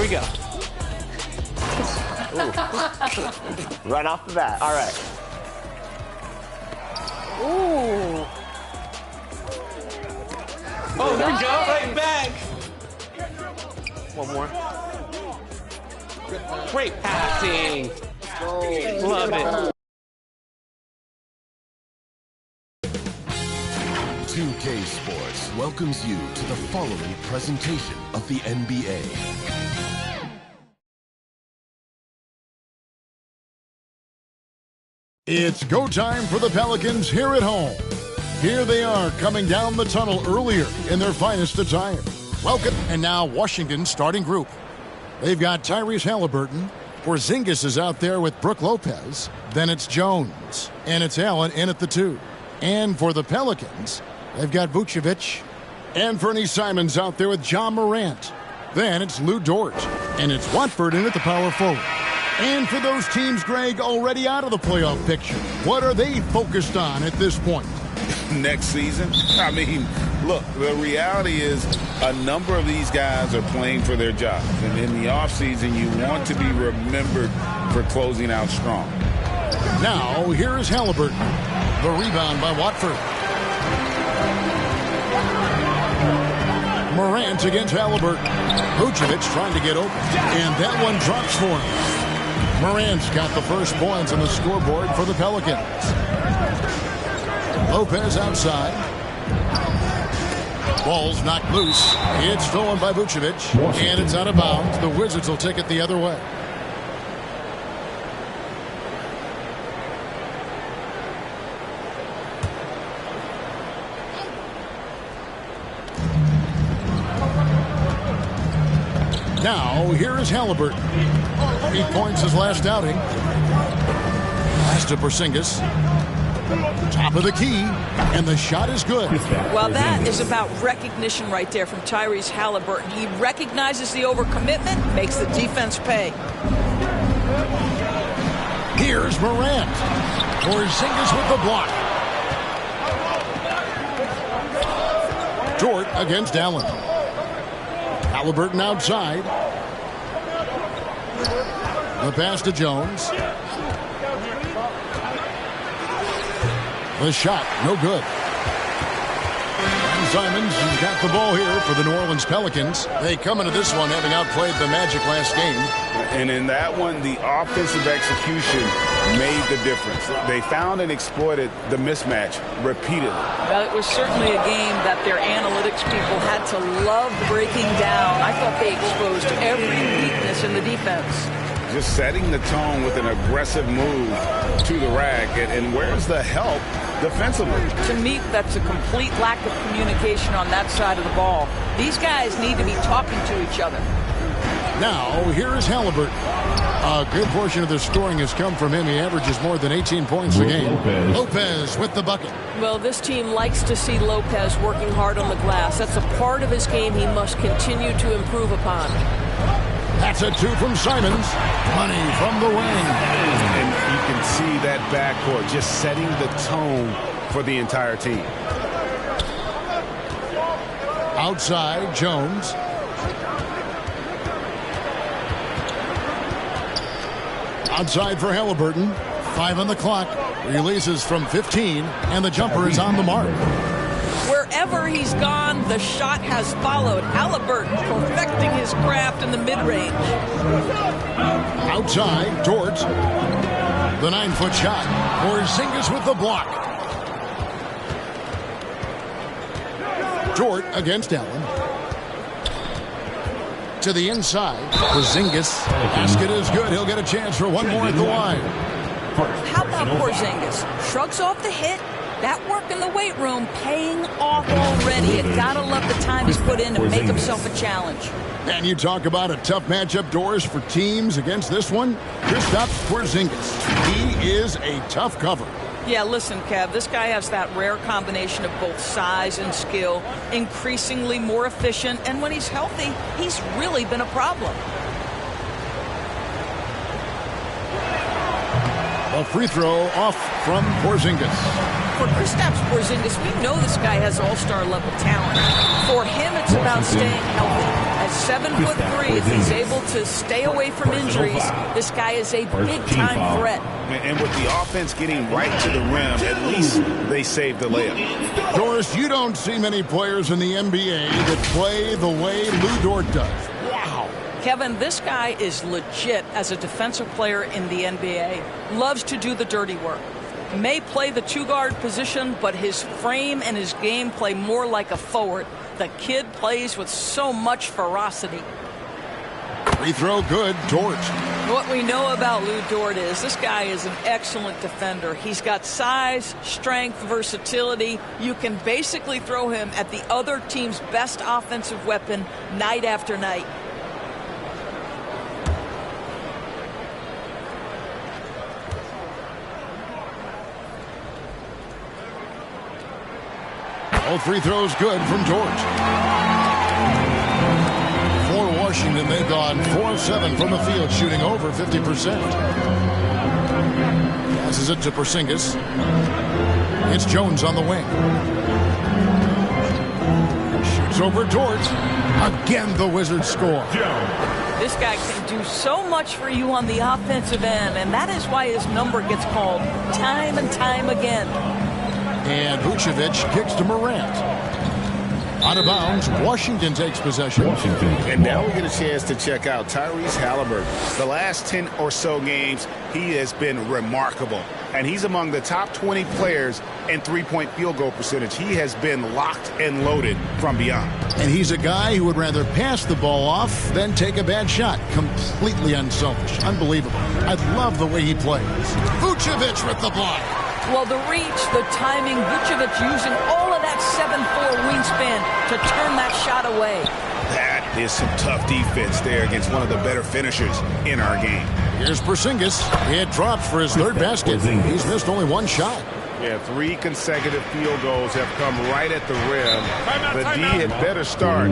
we go. Right off the bat. All right. Ooh. Oh, there we go. Right back. One more. Great passing. Love it. 2K Sports welcomes you to the following presentation of the NBA. It's go time for the Pelicans here at home. Here they are coming down the tunnel earlier in their finest attire. Welcome. And now Washington's starting group. They've got Tyrese Halliburton. Porzingis is out there with Brook Lopez. Then it's Jones. And it's Allen in at the 2. And for the Pelicans, they've got Vucevic. And Fernie Simons out there with Ja Morant. Then it's Lou Dort. And it's Watford in at the power forward. And for those teams, Greg, already out of the playoff picture, what are they focused on at this point? Next season? I mean, look, the reality is a number of these guys are playing for their jobs. And in the offseason, you want to be remembered for closing out strong. Now, here is Halliburton. The rebound by Watford. Morant against Halliburton. Vucevic trying to get open. And that one drops for him. Morant's got the first points on the scoreboard for the Pelicans. Lopez outside. Ball's knocked loose. It's stolen by Vucevic. And it's out of bounds. The Wizards will take it the other way. Now, here is Halliburton. 8 points his last outing. Pass to Porzingis. Top of the key, and the shot is good. Well, that is about recognition right there from Tyrese Halliburton. He recognizes the overcommitment, makes the defense pay. Here's Morant. Porzingis with the block. Dort against Allen. Halliburton outside. The pass to Jones. The shot, no good. And Simons has got the ball here for the New Orleans Pelicans. They come into this one having outplayed the Magic last game. And in that one, the offensive execution made the difference. They found and exploited the mismatch repeatedly. Well, it was certainly a game that their analytics people had to love breaking down. I thought they exposed every weakness in the defense. Just setting the tone with an aggressive move to the rack. And where's the help defensively? To me, that's a complete lack of communication on that side of the ball. These guys need to be talking to each other. Now, here is Halliburton. A good portion of their scoring has come from him. He averages more than 18 points a game. Lopez with the bucket. Well, this team likes to see Lopez working hard on the glass. That's a part of his game he must continue to improve upon. That's a 2 from Simons. Money from the wing. And you can see that backcourt just setting the tone for the entire team. Outside, Jones. Outside for Halliburton. 5 on the clock. Releases from 15, and the jumper is on the mark. Wherever he's gone, the shot has followed. Halliburton perfecting his craft in the mid-range. Outside, Dort. The 9-foot shot. Porzingis with the block. Dort against Allen. To the inside. Porzingis. Basket is good. He'll get a chance for one more at the line. How about Porzingis? Shrugs off the hit. That work in the weight room paying off already. You gotta love the time he's put in to make himself a challenge. And you talk about a tough matchup, Doris, for teams against this one. Kristaps Porzingis. He is a tough cover. Yeah, listen, Kev, this guy has that rare combination of both size and skill, increasingly more efficient, and when he's healthy, he's really been a problem. A free throw off from Porzingis. For Kristaps Porzingis, we know this guy has all-star level talent. For him, it's about staying healthy. At 7'3", if he's able to stay away from injuries, this guy is a big-time threat. And with the offense getting right to the rim, at least they saved the layup. Doris, you don't see many players in the NBA that play the way Lou Dort does. Wow. Kevin, this guy is legit as a defensive player in the NBA. Loves to do the dirty work. May play the two-guard position, but his frame and his game play more like a forward. The kid plays with so much ferocity. Free throw good, Dort. What we know about Lou Dort is this guy is an excellent defender. He's got size, strength, versatility. You can basically throw him at the other team's best offensive weapon night after night. All free throws good from Dort. For Washington, they've gone 4 of 7 from the field, shooting over 50%. Passes it to Porzingis. It's Jones on the wing. Shoots over Dort. Again, the Wizards score. This guy can do so much for you on the offensive end, and that is why his number gets called time and time again. And Vucevic kicks to Morant. Out of bounds, Washington takes possession. And now we get a chance to check out Tyrese Halliburton. The last 10 or so games, he has been remarkable. And he's among the top 20 players in three-point field goal percentage. He has been locked and loaded from beyond. And he's a guy who would rather pass the ball off than take a bad shot. Completely unselfish. Unbelievable. I love the way he plays. Vucevic with the block. Well, the reach, the timing, Vucevic using all of that 7'4" wingspan to turn that shot away. That is some tough defense there against one of the better finishers in our game. Here's Porzingis. It drops for his third basket. He's missed only one shot. Yeah, 3 consecutive field goals have come right at the rim. The D had better start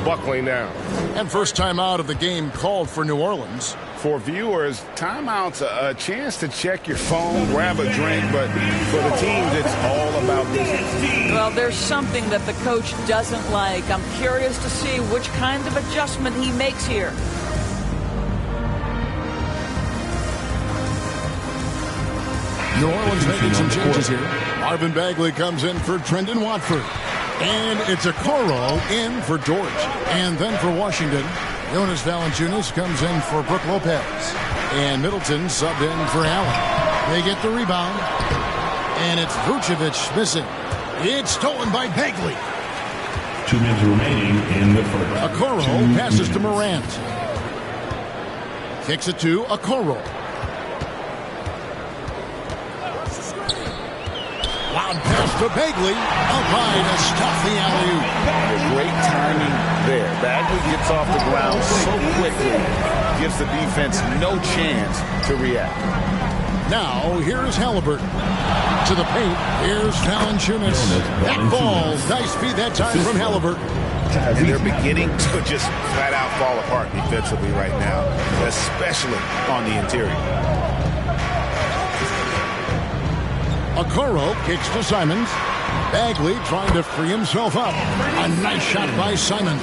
buckling down. And first timeout of the game called for New Orleans. For viewers, timeout's a chance to check your phone, grab a drink, but for the teams, it's all about defense. Well, there's something that the coach doesn't like. I'm curious to see which kind of adjustment he makes here. New Orleans making some changes here. Marvin Bagley comes in for Trendon Watford. And it's a Okoro in for Dort. And then for Washington, Jonas Valanciunas comes in for Brook Lopez. And Middleton subbed in for Allen. They get the rebound. And it's Vucevic missing. It's stolen by Bagley. 2 minutes remaining in the first. Okoro passes to Morant. Kicks it to Okoro. Loud pass to Bagley. Up high to stop the alley-oop. Great timing there. Bagley gets off the ground so quickly. Gives the defense no chance to react. Now, here's Halliburton. To the paint. Here's Valanciunas. That ball. Nice feed that time from Halliburton. And they're beginning to just flat out fall apart defensively right now, especially on the interior. Okoro kicks to Simons. Bagley trying to free himself up. A nice shot by Simons.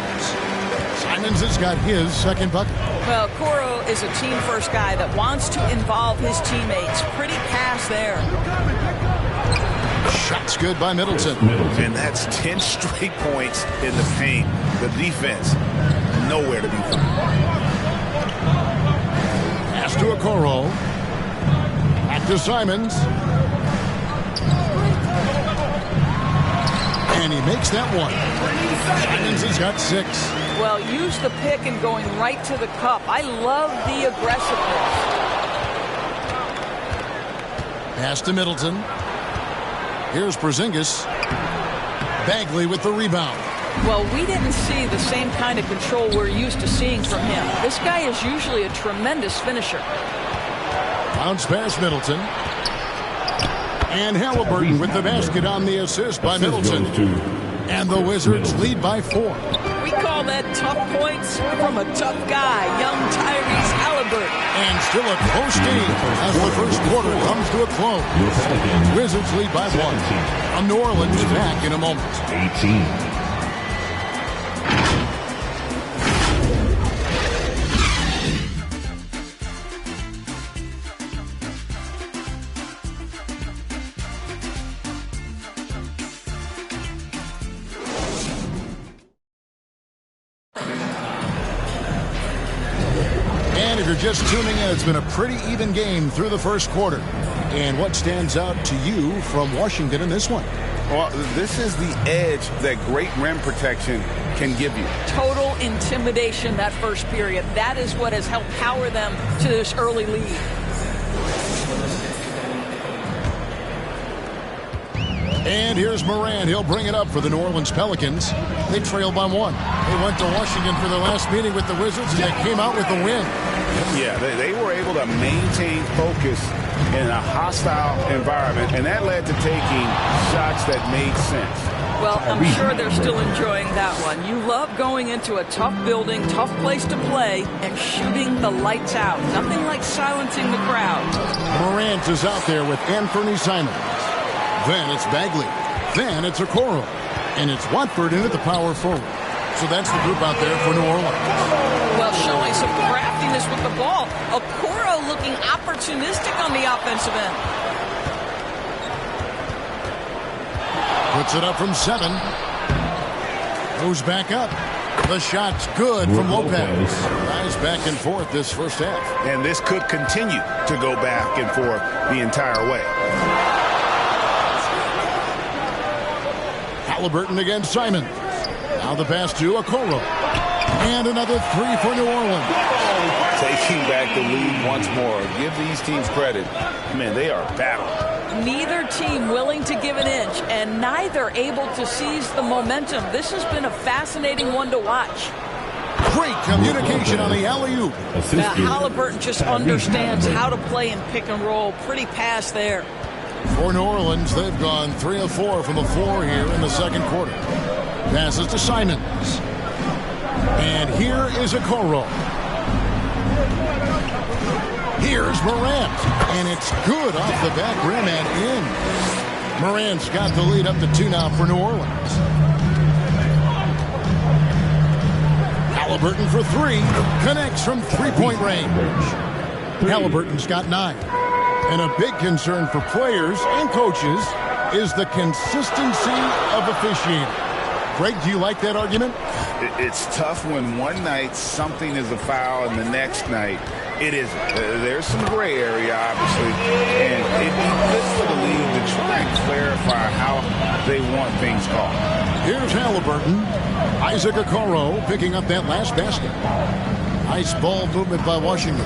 Simons has got his second bucket. Well, Okoro is a team-first guy that wants to involve his teammates. Pretty pass there. Shot's good by Middleton. And that's 10 straight points in the paint. The defense, nowhere to be found. Pass to Okoro. Back to Simons. And he makes that one. Simons has got 6. Well, use the pick and going right to the cup. I love the aggressiveness. Pass to Middleton. Here's Porzingis. Bagley with the rebound. Well, we didn't see the same kind of control we're used to seeing from him. This guy is usually a tremendous finisher. Bounce pass Middleton. And Halliburton with the basket on the assist by Middleton. And the Wizards lead by 4. We call that tough points from a tough guy, young Tyrese Halliburton. And still a close game as the first quarter comes to a close. Wizards lead by 1. From New Orleans, back in a moment. 18. if you're just tuning in, it's been a pretty even game through the first quarter. And what stands out to you from Washington in this one? Well, this is the edge that great rim protection can give you. Total intimidation that first period. That is what has helped power them to this early lead. And here's Morant. He'll bring it up for the New Orleans Pelicans. They trail by 1. They went to Washington for their last meeting with the Wizards, and they came out with the win. Yeah, they were able to maintain focus in a hostile environment, and that led to taking shots that made sense. Well, I'm sure they're still enjoying that one. You love going into a tough building, tough place to play, and shooting the lights out. Nothing like silencing the crowd. Morant is out there with Anthony Simons. Then it's Bagley. Then it's Okoro. And it's Watford in at the power forward. So that's the group out there for New Orleans. Well, showing some craftiness with the ball. Okoro looking opportunistic on the offensive end. Puts it up from 7. Goes back up. The shot's good from Lopez. Guys back and forth this first half. And this could continue to go back and forth the entire way. Halliburton against Simons. Now the pass to Okoro. And another 3 for New Orleans. Taking back the lead once more. Give these teams credit. Man, they are battling. Neither team willing to give an inch, and neither able to seize the momentum. This has been a fascinating one to watch. Great communication on the alley-oop. Now, Halliburton just understands how to play in pick and roll. Pretty pass there. For New Orleans, they've gone 3 of 4 from the floor here in the second quarter. Passes to Simons. And here is Okoro. Here's Morant. And it's good off the back rim and in. Morant's got the lead up to 2 now for New Orleans. Halliburton for 3. Connects from three-point range. Halliburton's got 9. And a big concern for players and coaches is the consistency of officiating. Greg, do you like that argument? It's tough when one night something is a foul and the next night it isn't. There's some gray area, obviously, and it'd be good for the league to try and clarify how they want things called. Here's Halliburton. Isaac Okoro picking up that last basket. Nice ball movement by Washington.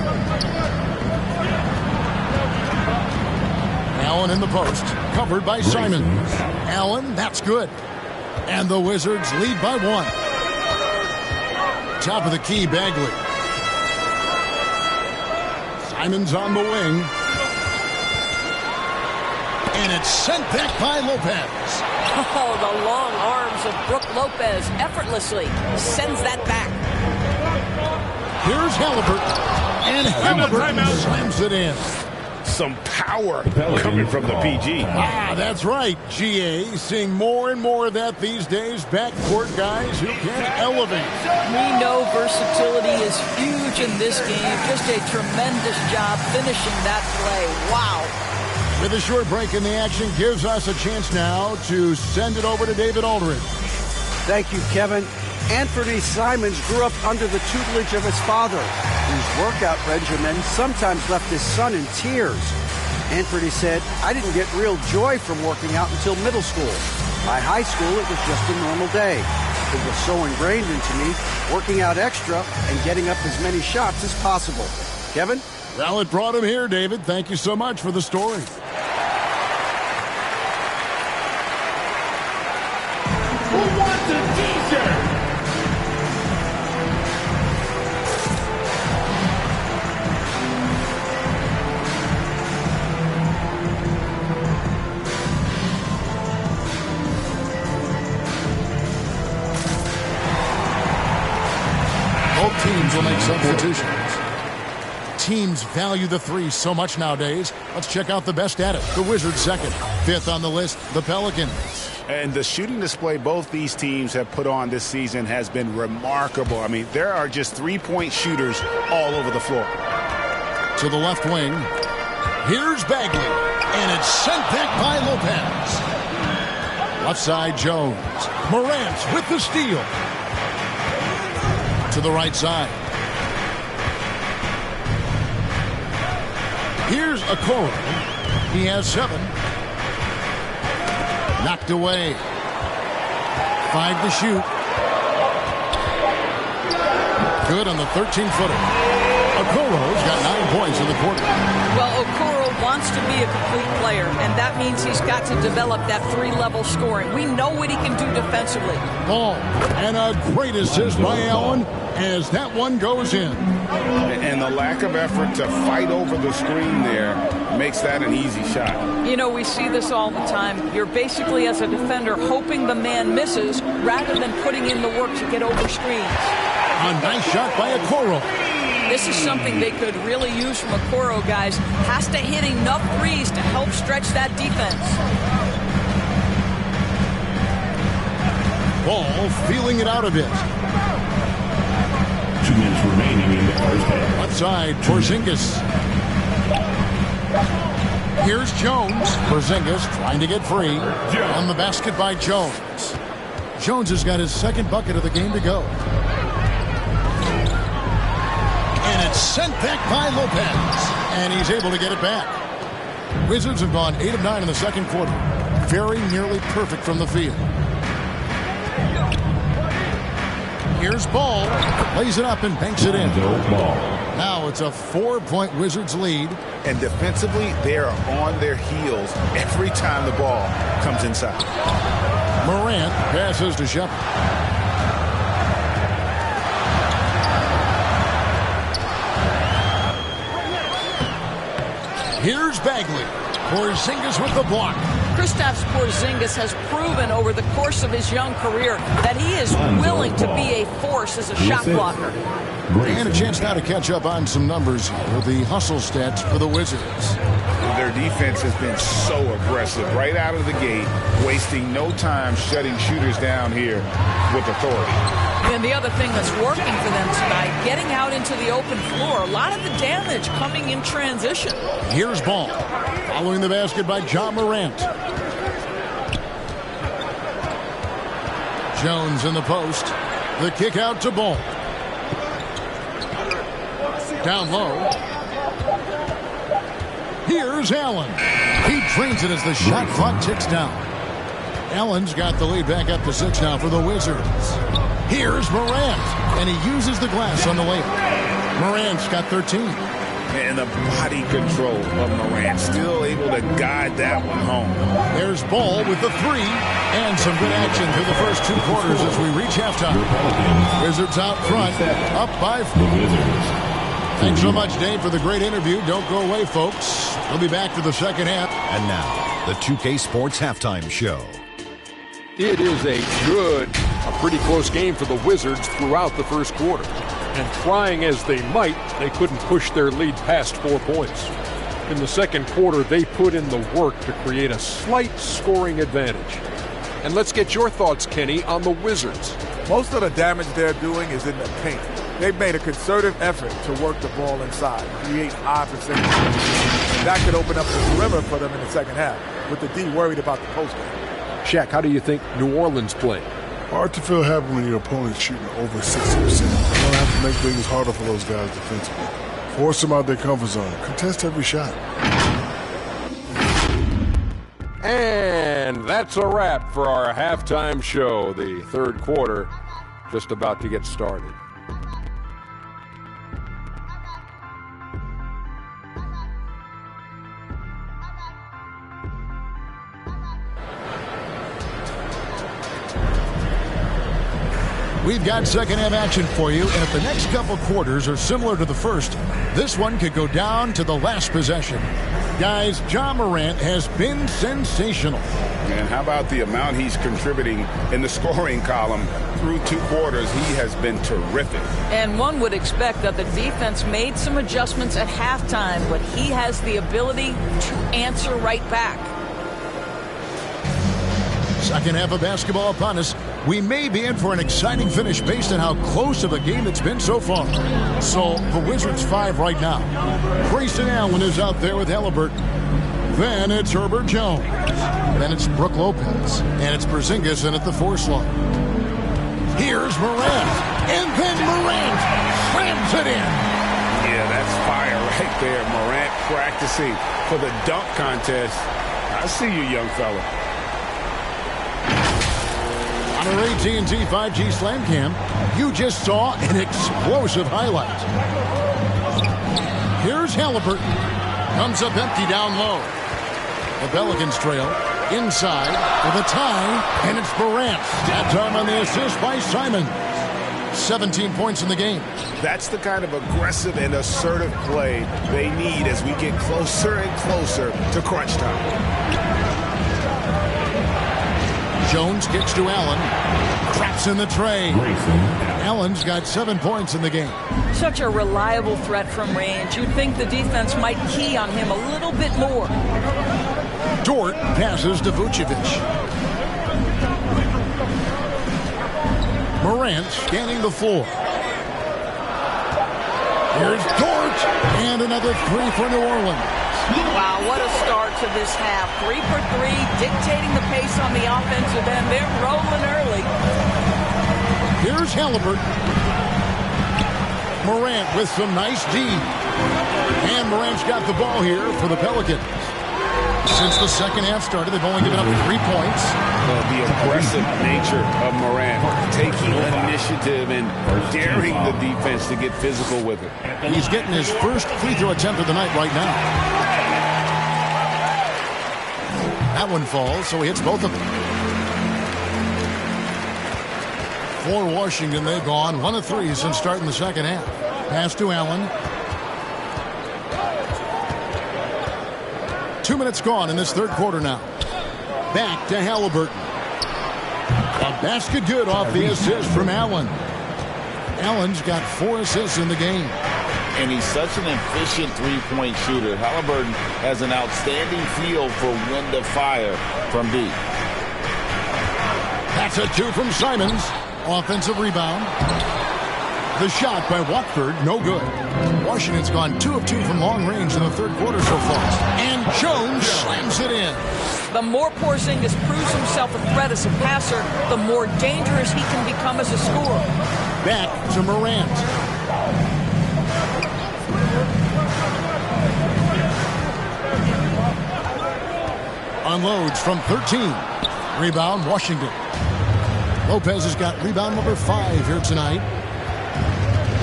Allen in the post, covered by Simons. Allen, that's good. And the Wizards lead by 1. Top of the key, Bagley. Simons on the wing. And it's sent back by Lopez. Oh, the long arms of Brook Lopez effortlessly sends that back. Here's Halliburton. And Halliburton slams it in. Some power coming from the PG. That's right, GA. Seeing more and more of that these days. Backcourt guys who can elevate. We know versatility is huge in this game. Just a tremendous job finishing that play. Wow. With a short break in the action, gives us a chance now to send it over to David Aldridge. Thank you, Kevin. Anthony Simons grew up under the tutelage of his father, whose workout regimen sometimes left his son in tears. Anthony said, "I didn't get real joy from working out until middle school. By high school, it was just a normal day. It was so ingrained into me, working out extra and getting up as many shots as possible." Kevin? Well, it brought him here, David. Thank you so much for the story. Who wants a t-shirt? Both teams will make substitutions. Teams value the 3 so much nowadays. Let's check out the best at it. The Wizards second. 5th on the list, the Pelicans. And the shooting display both these teams have put on this season has been remarkable. I mean, there are just three-point shooters all over the floor. To the left wing. Here's Bagley. And it's sent back by Lopez. Left side, Jones. Morant with the steal. To the right side. Here's Okoro. He has 7. Knocked away. 5 to shoot. Good on the 13-footer. Okoro's got 9 points in the quarter. Well, Okoro wants to be a complete player, and that means he's got to develop that 3-level scoring. We know what he can do defensively. Ball. And a great assist by Allen as that one goes in. And the lack of effort to fight over the screen there makes that an easy shot. You know, we see this all the time. You're basically, as a defender, hoping the man misses rather than putting in the work to get over screens. A nice shot by Okoro. This is something they could really use from Okoro, guys. Has to hit enough threes to help stretch that defense. Ball feeling it out a bit. 2 minutes remaining in the first half. Left side, Porzingis. Here's Jones. Porzingis trying to get free. On the basket by Jones. Jones has got his 2nd bucket of the game to go. And it's sent back by Lopez. And he's able to get it back. Wizards have gone 8 of 9 in the 2nd quarter. Very nearly perfect from the field. Here's Ball. Lays it up and banks it in. Now it's a 4-point Wizards lead. And defensively, they are on their heels every time the ball comes inside. Morant passes to Shepard. Here's Bagley. Porzingis with the block. Kristaps Porzingis has proven over the course of his young career that he is willing to be a force as a shot blocker. And a chance now to catch up on some numbers with the hustle stats for the Wizards. Their defense has been so aggressive right out of the gate, wasting no time shutting shooters down here with authority. And the other thing that's working for them tonight, getting out into the open floor. A lot of the damage coming in transition. Here's Ball. Following the basket by Ja Morant. Jones in the post. The kick out to Ball. Down low. Here's Allen. He drains it as the shot clock ticks down. Allen's got the lead back up to 6 now for the Wizards. Here's Morant, and he uses the glass on the layup. Morant's got 13. And the body control of Morant, still able to guide that one home. There's Ball with the 3, and some good action through the first 2 quarters as we reach halftime. Wizards out front, up by 4. Thanks so much, Dave, for the great interview. Don't go away, folks. We'll be back for the second half. And now, the 2K Sports Halftime Show. It is a pretty close game for the Wizards throughout the first quarter. And trying as they might, they couldn't push their lead past 4 points. In the second quarter, they put in the work to create a slight scoring advantage. And let's get your thoughts, Kenny, on the Wizards. Most of the damage they're doing is in the paint. They've made a concerted effort to work the ball inside, create opportunities. That could open up the perimeter for them in the second half, with the D worried about the post game. Shaq, how do you think New Orleans played? Hard to feel happy when your opponent's shooting over 60%. You don't have to make things harder for those guys defensively. Force them out their comfort zone. Contest every shot. And that's a wrap for our halftime show. The third quarter just about to get started. We've got second half action for you, and if the next couple quarters are similar to the first, this one could go down to the last possession. Guys, Ja Morant has been sensational. And how about the amount he's contributing in the scoring column through 2 quarters? He has been terrific. And one would expect that the defense made some adjustments at halftime, but he has the ability to answer right back. Second half of basketball upon us. We may be in for an exciting finish based on how close of a game it's been so far. So the Wizards 5 right now. Grayson Allen is out there with Halliburton. Then it's Herbert Jones. Then it's Brook Lopez. And it's Porzingis in at the 4 slot. Here's Morant. And then Morant slams it in. Yeah, that's fire right there. Morant practicing for the dunk contest. I see you, young fella. On our AT&T 5G Slam Cam, you just saw an explosive highlight. Here's Halliburton. Comes up empty down low. The Pelicans trail inside for the tie, and it's Morant. That time on the assist by Simon. 17 points in the game. That's the kind of aggressive and assertive play they need as we get closer and closer to crunch time. Jones kicks to Allen. Traps in the tray. Allen's got 7 points in the game. Such a reliable threat from range. You'd think the defense might key on him a little bit more. Dort passes to Vucevic. Morant scanning the floor. Here's Dort. And another three for New Orleans. Wow, what a start to this half. 3 for 3, dictating the pace on the offensive end. They're rolling early. Here's Halliburton. Morant with some nice D. And Morant's got the ball here for the Pelicans. Since the second half started, they've only given up 3 points. Well, the aggressive nature of Morant, taking initiative and daring the defense to get physical with it. He's getting his first free throw attempt of the night right now. That one falls, so he hits both of them. For Washington, they've gone 1 of 3 since starting the second half. Pass to Allen. 2 minutes gone in this third quarter now. Back to Halliburton. A basket good off the assist from Allen. Allen's got 4 assists in the game. And he's such an efficient three-point shooter. Halliburton has an outstanding feel for when to fire from deep. That's a 2 from Simons. Offensive rebound. The shot by Watford, no good. Washington's gone 2 of 2 from long range in the third quarter so far. And Jones slams it in. The more Porzingis proves himself a threat as a passer, the more dangerous he can become as a scorer. Back to Morant. Unloads from 13. Rebound, Washington. Lopez has got rebound number 5 here tonight.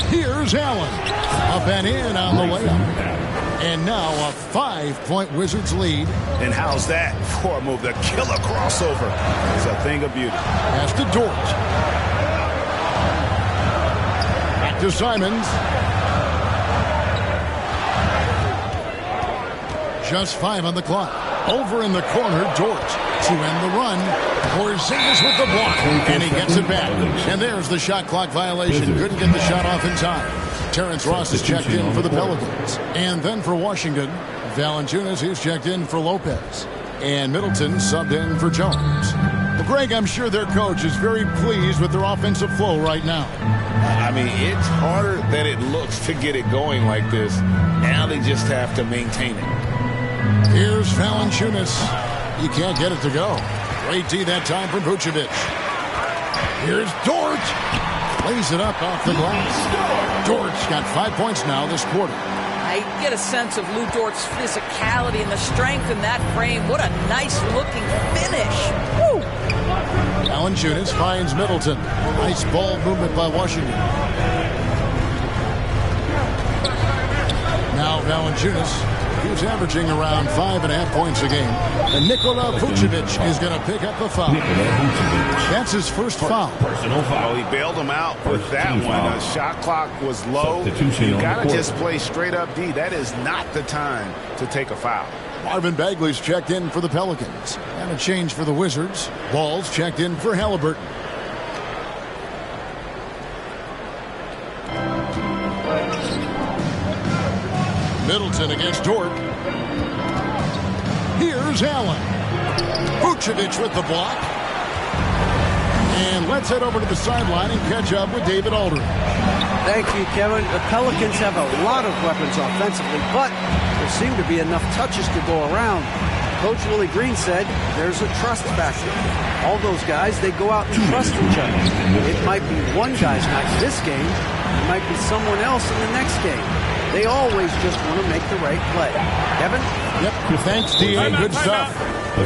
Here's Allen. Up and in on the layup. And now a 5-point Wizards lead. And how's that for a move? The killer crossover. It's a thing of beauty. Pass to Dort. Back to Simons. Just 5 on the clock. Over in the corner, Dort to end the run. Porzingis with the block, and he gets it back. And there's the shot clock violation. Couldn't get the shot off in time. Terrence Ross is checked in for the Pelicans. And then for Washington, Valanciunas is checked in for Lopez. And Middleton subbed in for Jones. Well, Greg, I'm sure their coach is very pleased with their offensive flow right now. I mean, it's harder than it looks to get it going like this. Now they just have to maintain it. Here's Valanciunas. He can't get it to go. Great D that time from Vucevic. Here's Dort. Lays it up off the glass. Dort's got 5 points now this quarter. I get a sense of Lou Dort's physicality and the strength in that frame. What a nice-looking finish. Woo! Valanciunas finds Middleton. Nice ball movement by Washington. Now Valanciunas. He's averaging around 5.5 points a game. And Nikola Vucevic is going to pick up the foul. That's his first foul. Personal foul. Well, he bailed him out with that one. The shot clock was low. You got to just play straight up D. That is not the time to take a foul. Marvin Bagley's checked in for the Pelicans. And a change for the Wizards. Ball's checked in for Halliburton. Middleton against Dort. Here's Allen. Vucevic with the block. And let's head over to the sideline and catch up with David Aldridge. Thank you, Kevin. The Pelicans have a lot of weapons offensively, but there seem to be enough touches to go around. Coach Willie Green said there's a trust factor. All those guys, they go out and trust each other. It might be one guy's night this game, It might be someone else in the next game. They always just want to make the right play. Kevin? Yep. Thanks, D.A. Good stuff.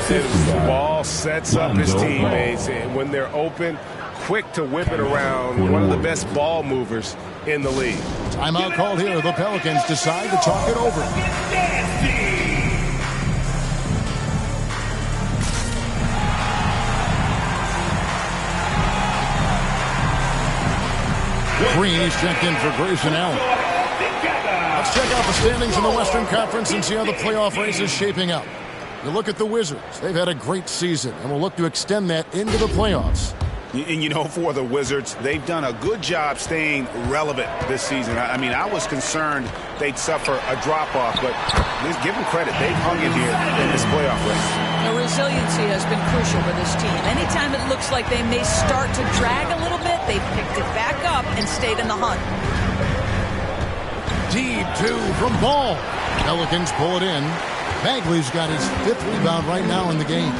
The ball sets up his teammates, and when they're open, quick to whip it around. One of the best ball movers in the league. Timeout called here. The Pelicans decide to talk it over. Green is checked in for Grayson Allen. Let's check out the standings in the Western Conference and see how the playoff race is shaping up. You look at the Wizards. They've had a great season and will look to extend that into the playoffs. And, you know, for the Wizards, they've done a good job staying relevant this season. I mean, I was concerned they'd suffer a drop-off, but let's give them credit. They've hung in here in this playoff race. The resiliency has been crucial for this team. Anytime it looks like they may start to drag a little bit, they've picked it back up and stayed in the hunt. Deep two from Ball. Pelicans pull it in. Bagley's got his 5th rebound right now in the game.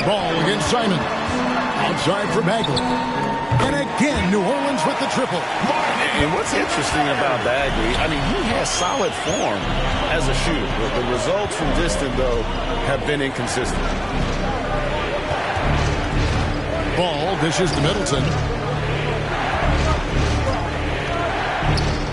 Ball against Simon. Outside for Bagley. And again, New Orleans with the triple. And what's interesting about Bagley, I mean, he has solid form as a shooter. The results from distant, though, have been inconsistent. Ball dishes to Middleton.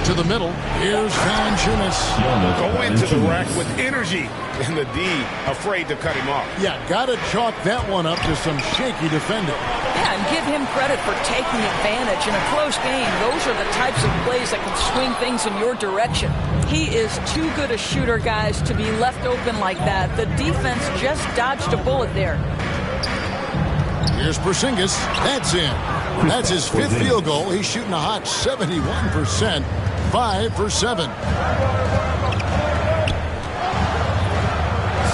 To the middle. Here's Valanciunas. Go into the rack with energy. And the D afraid to cut him off. Yeah, got to chalk that one up to some shaky defending. Yeah, and give him credit for taking advantage in a close game. Those are the types of plays that can swing things in your direction. He is too good a shooter, guys, to be left open like that. The defense just dodged a bullet there. Here's Porzingis. That's in. That's his 5th field goal. He's shooting a hot 71%. 5 for 7.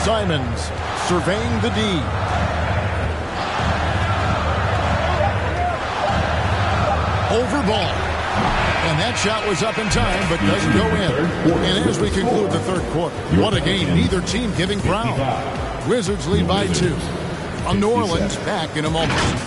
Simons surveying the D. Over Ball. And that shot was up in time, but doesn't go in. And as we conclude the 3rd quarter, what a game. Neither team giving ground. Wizards lead by 2. On New Orleans, back in a moment.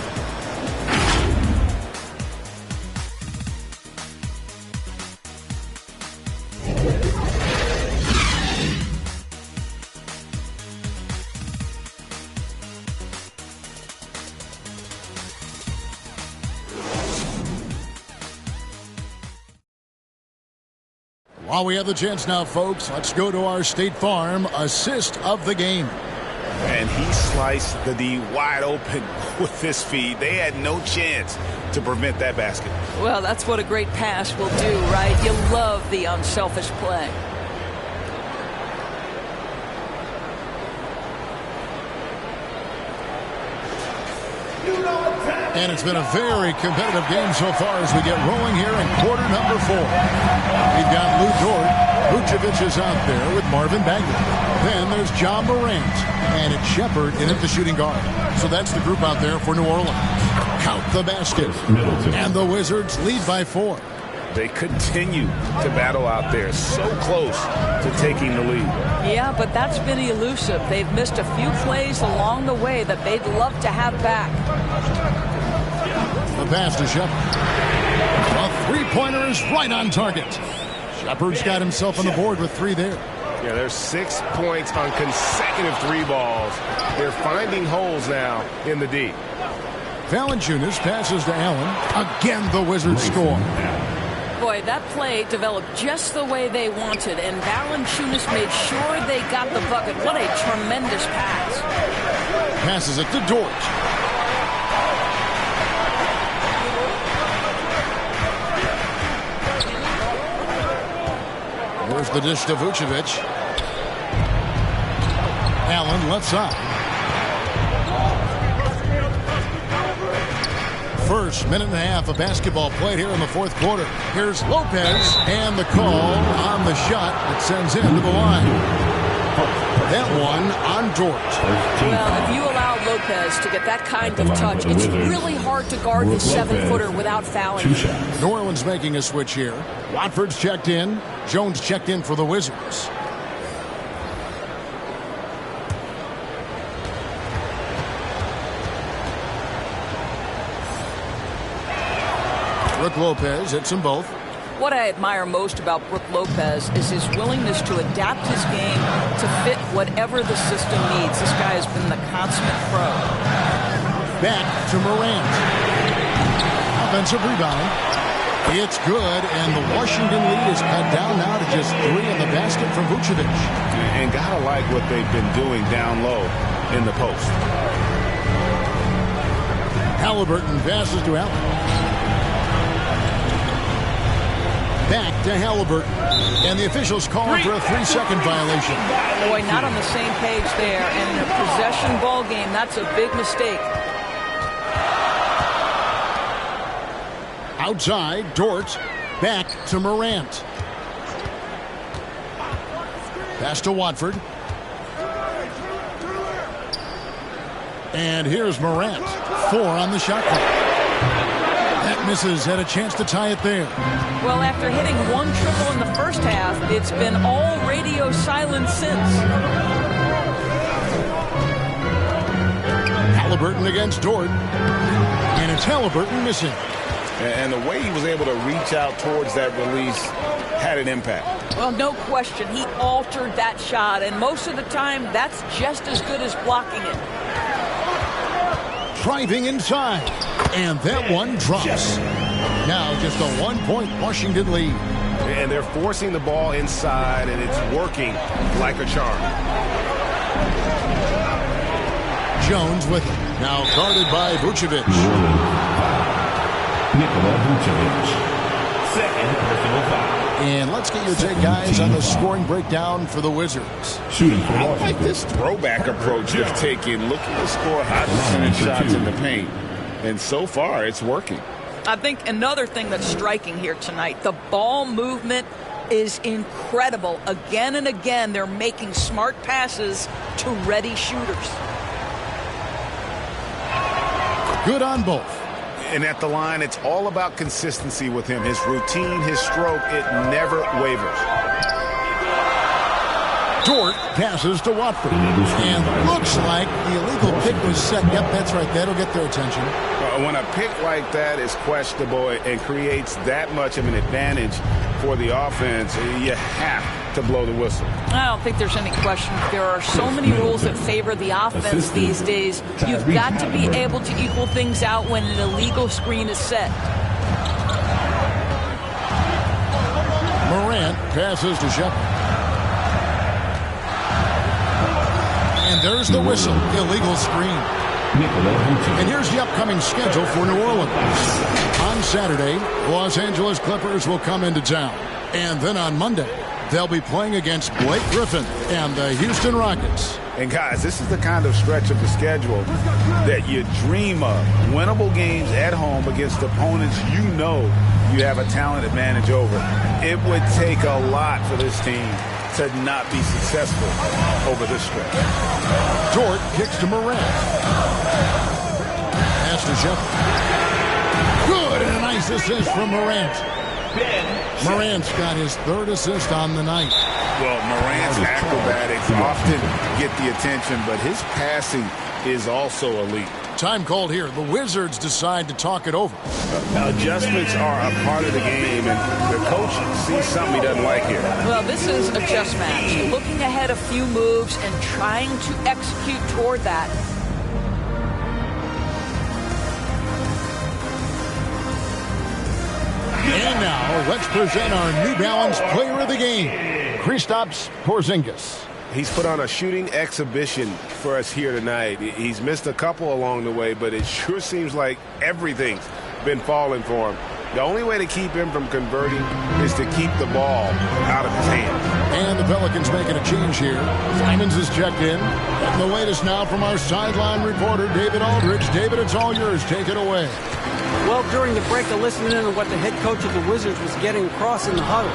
While we have the chance now, folks, let's go to our State Farm assist of the game. And he sliced the D wide open with this feed. They had no chance to prevent that basket. Well, that's what a great pass will do, right? You love the unselfish play. And it's been a very competitive game so far as we get rolling here in quarter number 4. We've got Lou Dort. Vucevic is out there with Marvin Bagley. Then there's John Morant. And it's Shepard in at the shooting guard. So that's the group out there for New Orleans. Count the basket. And the Wizards lead by 4. They continue to battle out there, so close to taking the lead. Yeah, but that's been elusive. They've missed a few plays along the way that they'd love to have back. The pass to Shepard. A three-pointer is right on target. Shepard's got himself on the board with 3 there. Yeah, there's 6 points on consecutive 3 balls. They're finding holes now in the D. Valanciunas passes to Allen. Again, the Wizards score. Boy, that play developed just the way they wanted, and Valanciunas made sure they got the bucket. What a tremendous pass. Passes it to Dort. There's the dish to Vucevic. Allen left side. First minute and a half of basketball played here in the 4th quarter. Here's Lopez and the call on the shot that sends him to the line. That one on Dort. Well, if you allow Lopez to get that kind of touch, it's really hard to guard his 7-footer without fouling. New Orleans making a switch here. Watford's checked in. Jones checked in for the Wizards. Brook Lopez hits them both. What I admire most about Brook Lopez is his willingness to adapt his game to fit whatever the system needs. This guy has been the consummate pro. Back to Morant. Offensive rebound. It's good, and the Washington lead is cut down now to just 3 in the basket from Vucevic. And gotta like what they've been doing down low in the post. Halliburton passes to Allen. Back to Halliburton. And the officials call for a 3-second violation. Boy, not on the same page there. And in a possession ball game, that's a big mistake. Outside, Dort. Back to Morant. Pass to Watford. And here's Morant. 4 on the shot clock. That misses. Had a chance to tie it there. Well, after hitting 1 triple in the first half, it's been all radio silence since. Halliburton against Dort. And it's Halliburton missing. And the way he was able to reach out towards that release had an impact. Well, no question. He altered that shot, and most of the time, that's just as good as blocking it. Driving inside. And that one drops. Now just a 1-point Washington lead. And they're forcing the ball inside, and it's working like a charm. Jones with it. Now guarded by Vucevic. Nikola Vucevic. Second personal foul. And let's get your take, guys, on the scoring breakdown for the Wizards. Shooting for I like this throwback approach they've taken, looking to score high percentage shots in the paint. And so far, it's working. I think another thing that's striking here tonight, the ball movement is incredible. Again and again, they're making smart passes to ready shooters. Good on both. And at the line, it's all about consistency with him. His routine, his stroke, it never wavers. Dort passes to Watford. And looks like the illegal pick was set. Yep, that's right. That'll get their attention. When a pick like that is questionable and creates that much of an advantage for the offense, you have to blow the whistle. I don't think there's any question. There are so many rules that favor the offense these days. You've got to be able to equal things out when an illegal screen is set. Morant passes to Shepard. And there's the whistle. Illegal screen. And here's the upcoming schedule for New Orleans. On Saturday, Los Angeles Clippers will come into town. And then on Monday, they'll be playing against Blake Griffin and the Houston Rockets. And guys, this is the kind of stretch of the schedule that you dream of. Winnable games at home against opponents you know you have a talent advantage over. It would take a lot for this team to not be successful over this stretch. Dort kicks to Morant. Pass to Shepard. Good, and a nice assist from Morant. Morant's got his 3rd assist on the night. Well, Morant's acrobatics often get the attention, but his passing is also elite. Time called here. The Wizards decide to talk it over. Adjustments are a part of the game, and the coach sees something he doesn't like here. Well, this is a chess match. Looking ahead a few moves and trying to execute toward that. And now, let's present our New Balance Player of the Game, Kristaps Porzingis. He's put on a shooting exhibition for us here tonight. He's missed a couple along the way, but it sure seems like everything's been falling for him. The only way to keep him from converting is to keep the ball out of his hands. And the Pelicans making a change here. Simons is checked in. And the latest now from our sideline reporter, David Aldridge. David, it's all yours. Take it away. Well, during the break, I listened in on what the head coach of the Wizards was getting across in the huddle.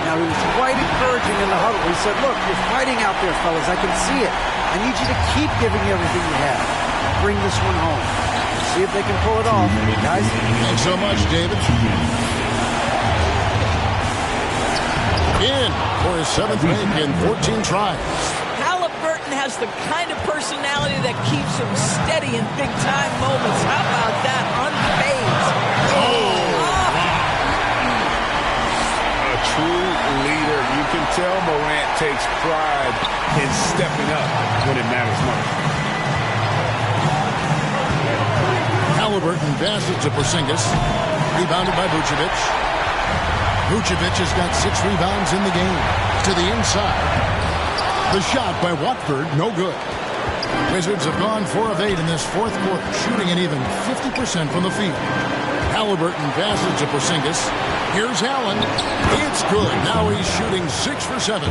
Now, he was quite encouraging in the huddle. He said, look, you're fighting out there, fellas. I can see it. I need you to keep giving everything you have. Bring this one home. See if they can pull it off. Guys? Thanks so much, David. In for his 7th make in 14 tries. Halliburton has the kind of personality that keeps him steady in big-time moments. How about that? Unfazed. can tell Morant takes pride in stepping up when it matters most. Halliburton passes to Porzingis. Rebounded by Vucevic. Vucevic has got 6 rebounds in the game. To the inside. The shot by Watford, no good. Wizards have gone 4 of 8 in this fourth quarter, shooting an even 50% from the field. Halliburton passes to Porzingis. Here's Allen. It's good. Now he's shooting 6 for 7.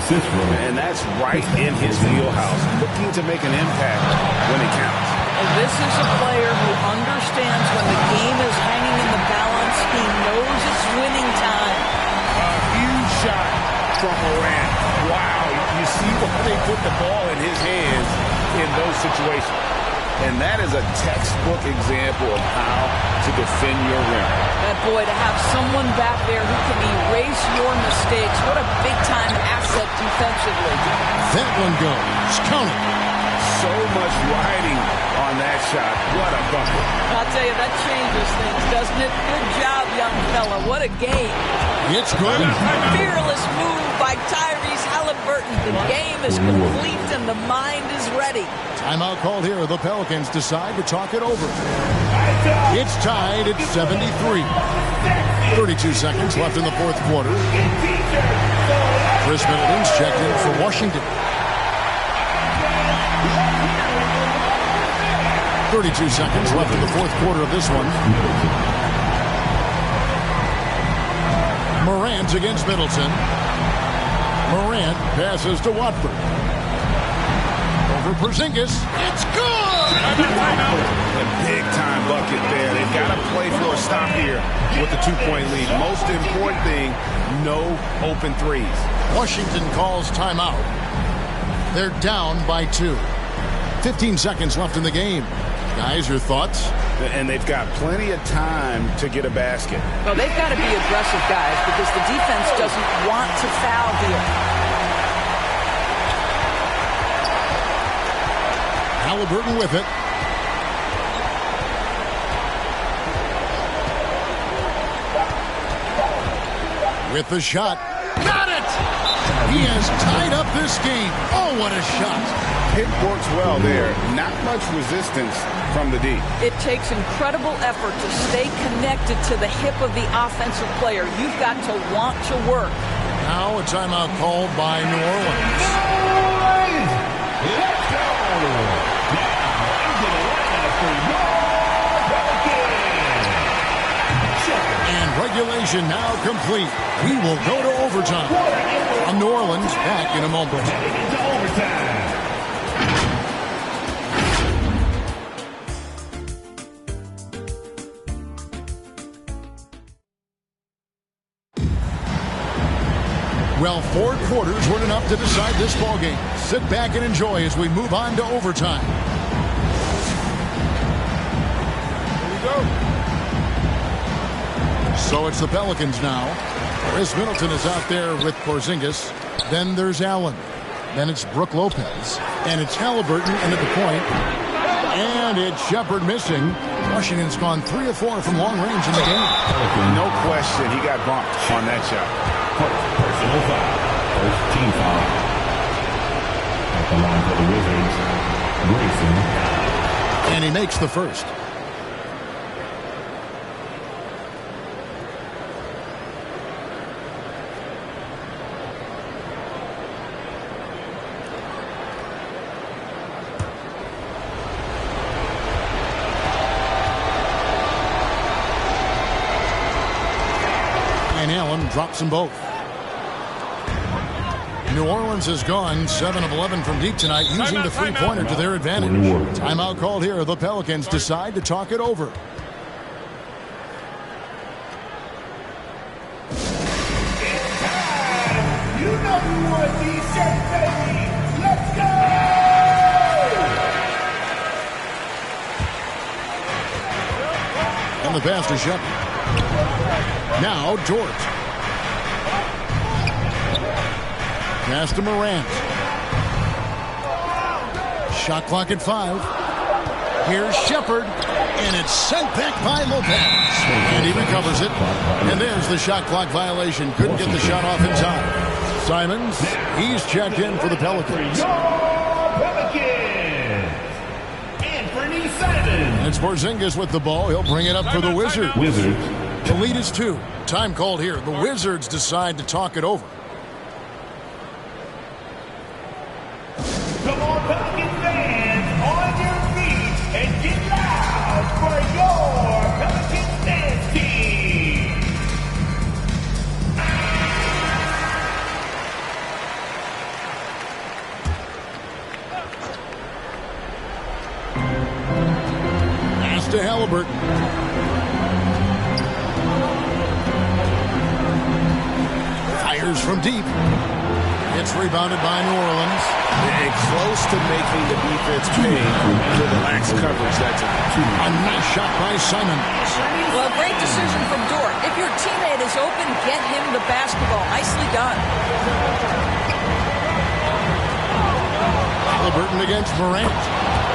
And that's right in his wheelhouse, looking to make an impact when it counts. And this is a player who understands when the game is hanging in the balance. He knows it's winning time. A huge shot from Morant. Wow, you see why they put the ball in his hands in those situations. And that is a textbook example of how to defend your rim. That boy, to have someone back there who can erase your mistakes, what a big-time asset defensively. That one goes. Count it. So much riding on that shot. What a bucket. I'll tell you, that changes things, doesn't it? Good job, young fella. What a game. It's good. Fearless move by Tyrese Halliburton. The game is complete and the mind is ready. Timeout called here. The Pelicans decide to talk it over. It's tied at 73. 32 seconds left in the fourth quarter. Chris Middleton's checked in for Washington. 32 seconds left in the fourth quarter of this one. Morant against Middleton. Morant passes to Watford. Over Porzingis. It's good! A big-time bucket there. They've got to play for a stop here with the 2-point lead. Most important thing, no open threes. Washington calls timeout. They're down by 2. 15 seconds left in the game. Guys, your thoughts? And they've got plenty of time to get a basket. Well, they've got to be aggressive, guys, because the defense doesn't want to foul here. Halliburton with it. With the shot. Got it! He has tied up this game. Oh, what a shot. It works well there. Not much resistance from the D. It takes incredible effort to stay connected to the hip of the offensive player. You've got to want to work. Now a timeout called by New Orleans. Let's go. And regulation now complete. We will go to overtime. From New Orleans, back in a moment. Into overtime. Well, 4 quarters weren't enough to decide this ballgame. Sit back and enjoy as we move on to overtime. Here we go. So it's the Pelicans now. Chris Middleton is out there with Porzingis. Then there's Allen. Then it's Brook Lopez. And it's Halliburton in at the point. And it's Shepherd missing. Washington's gone 3 of 4 from long range in the game. No question, he got bumped on that shot. Personal foul. First team foul. At the line for the Wizards, Grayson. And he makes the first. And Allen drops them both. New Orleans has gone 7 of 11 from deep tonight, using the three-pointer to their advantage. Timeout called here. The Pelicans decide to talk it over. You know who wore these shirts, baby. Let's go! And the pass to Shepherd. Now Dort. Pass to Morant. Shot clock at 5. Here's Shepherd. And it's sent back by Lopez. And he recovers it. And there's the shot clock violation. Couldn't get the shot off in time. Simons, he's checked in for the Pelicans. And it's Porzingis with the ball. He'll bring it up for the Wizards. The lead is 2. Time called here. The Wizards decide to talk it over. Come on, Pelicans fans, on your feet and get loud for your Pelicans dance team. Pass to Halliburton. Fires from deep. It's rebounded by New Orleans. Close to making the defense pay for the lax coverage. That's a nice shot by Simons. Well, great decision from Dort. If your teammate is open, get him the basketball. Nicely done. Halliburton against Morant.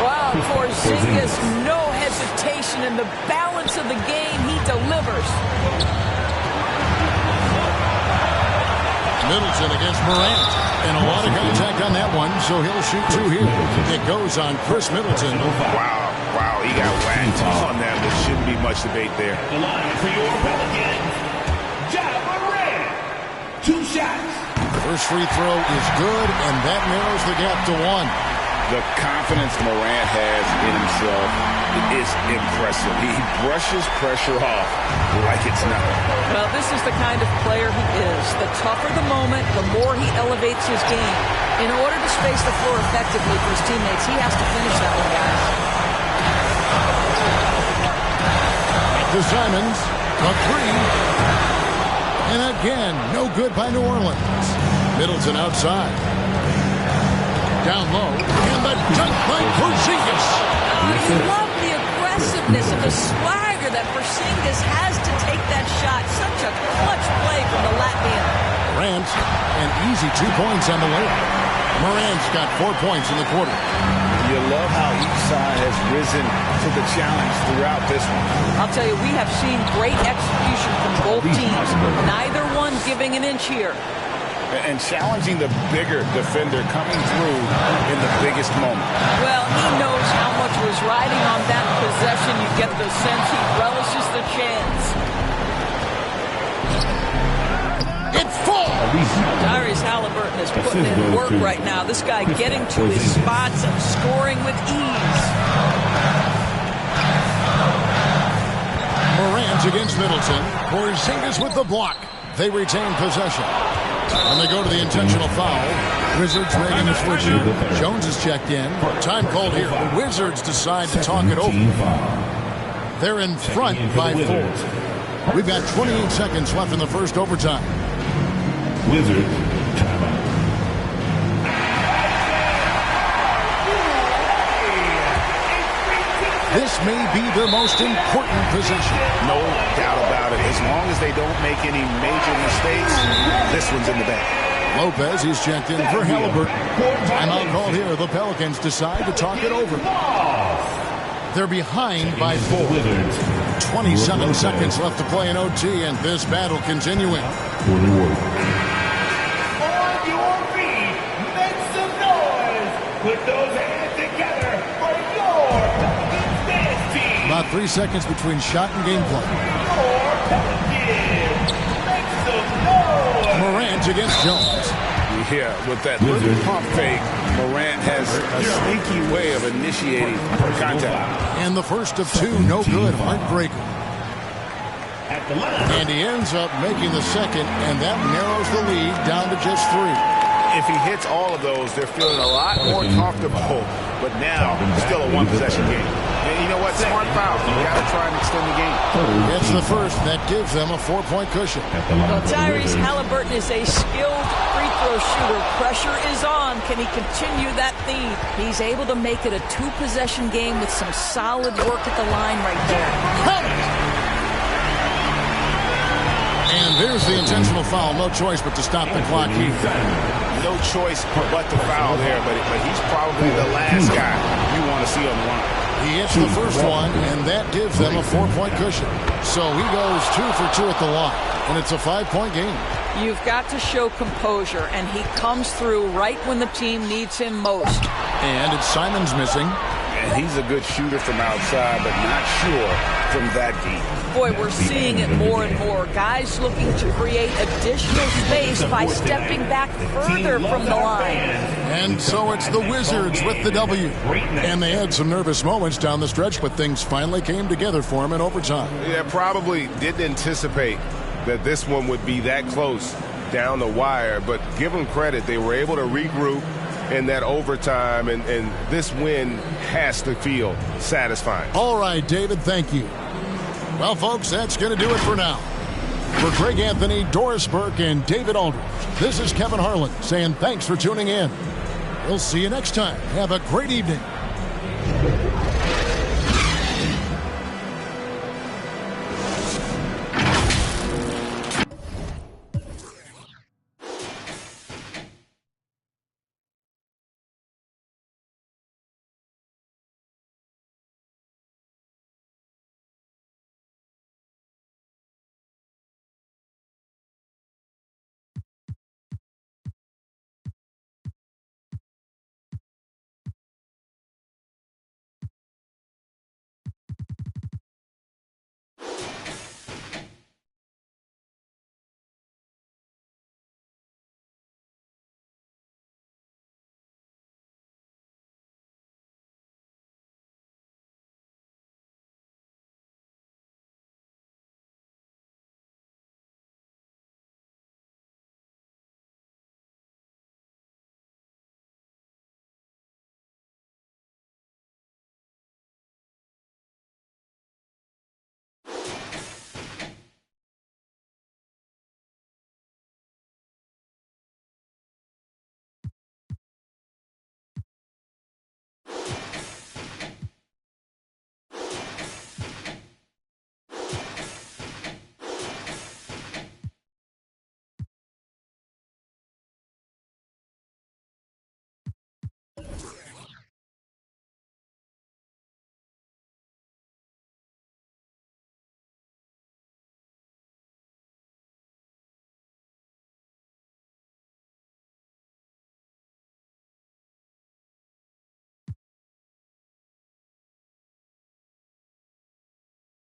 Wow, Porzingis, no hesitation in the balance of the game. He delivers. Middleton against Morant. And a lot of contact on that one, so he'll shoot 2 here. It goes on Chris Middleton. Wow, he got whacked on that. There shouldn't be much debate there. The line for your Pelicans, JBL. 2 shots. First free throw is good, and that narrows the gap to 1. The confidence Morant has in himself is impressive. He brushes pressure off like it's nothing. Well, this is the kind of player he is. The tougher the moment, the more he elevates his game. In order to space the floor effectively for his teammates, he has to finish that one, guys. To Simons, a 3. And again, no good by New Orleans. Middleton outside. Down low, and the dunk by Porzingis. You love the aggressiveness and the swagger that Porzingis has to take that shot. Such a clutch play from the Latvian. Morant, an easy 2 points on the layup. Morant's got 4 points in the quarter. You love how each side has risen to the challenge throughout this one. I'll tell you, we have seen great execution from both teams. Neither one giving an inch here. And challenging the bigger defender coming through in the biggest moment. Well, he knows how much was riding on that possession. You get the sense he relishes the chance. It falls! Tyrese Halliburton is putting in work right now. This guy getting to his spots and scoring with ease. Morant against Middleton. Porzingis with the block. They retain possession. And they go to the intentional foul. Wizards making a switch here. Jones is checked in. Time called here. The Wizards decide to talk it over. They're in front by 4. We've got 28 seconds left in the first overtime. Wizards, timeout. This may be their most important possession. No doubt about it. As long as they don't make any major mistakes, this one's in the bag. Lopez, he's checked in for Halliburton. Timeout called here. The Pelicans decide to talk it over. They're behind by 4. 27 seconds left to play in OT, and this battle continuing. On your feet, make some noise. Put those hands together for your Pelicans dance team. About 3 seconds between shot and gameplay. Your Pelicans, make some noise. Morant against Jones. Yeah, with that little pump fake, Morant has a sneaky way of initiating contact. And the first of 2, no good, heartbreaker. And he ends up making the second, and that narrows the lead down to just 3. If he hits all of those, they're feeling a lot more comfortable. But now, still a one-possession game. And you know what? Smart foul. You got to try and extend the game. It's the first that gives them a 4-point cushion. Well, Tyrese Halliburton is a skilled free throw shooter. Pressure is on. Can he continue that theme? He's able to make it a 2-possession game with some solid work at the line right there. And there's the intentional foul. No choice but to stop the clock here. No choice but to foul there, but he's probably the last guy you want to see on the line. He hits the first one, and that gives them a 4-point cushion. So he goes 2 for 2 at the line, and it's a 5-point game. You've got to show composure, and he comes through right when the team needs him most. And it's Simons missing. And he's a good shooter from outside, but not sure from that deep. Boy, we're seeing it more and more. Guys looking to create additional space by stepping back further from the line. And so it's the Wizards with the W. And they had some nervous moments down the stretch, but things finally came together for them in overtime. Yeah, probably didn't anticipate that this one would be that close down the wire, but give them credit. They were able to regroup in that overtime, and this win has to feel satisfying. All right, David, thank you. Well, folks, that's going to do it for now. For Greg Anthony, Doris Burke, and David Aldridge, this is Kevin Harlan saying thanks for tuning in. We'll see you next time. Have a great evening.